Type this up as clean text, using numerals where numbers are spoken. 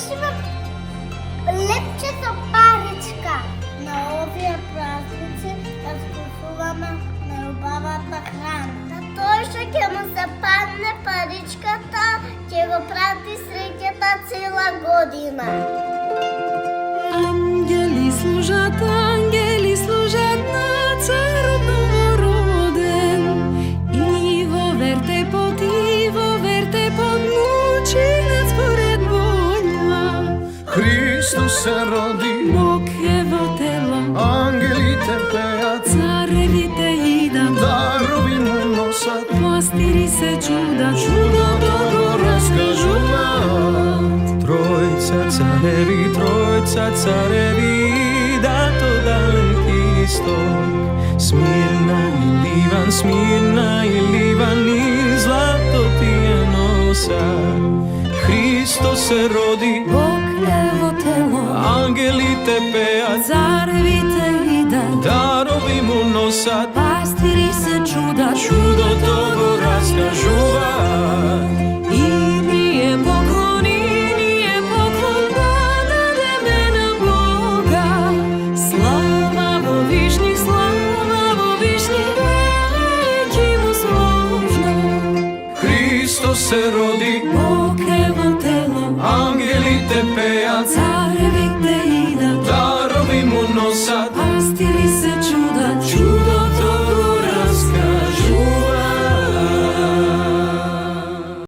вирішила лепчето паричка. На овие празници разкусуваме најубавата храна. На тој што ќе му се падне паричката, ќе го прати среќата цела година. Ангели служат на царот новороден. И во вертепот мученец поред воља. Христос се роди, Бог е во тело, ангелите пеат, царевите идат, дарови му носат, пастири се чудат, чудото го раскажуваат. Тројца цареви, дато далеки исток. Смирна и Ливан и злато тие носат. Христос се роди, Бог е во тело, ангелите пеат, царевите идат, дарови му носат, пастири се чудат, чудото го раскажуваат. И ние поклон да дадеме на Бога. Слава во вишних, веќе му сложно. Христос се роди, Бог е во тело, ангелите пеат, царе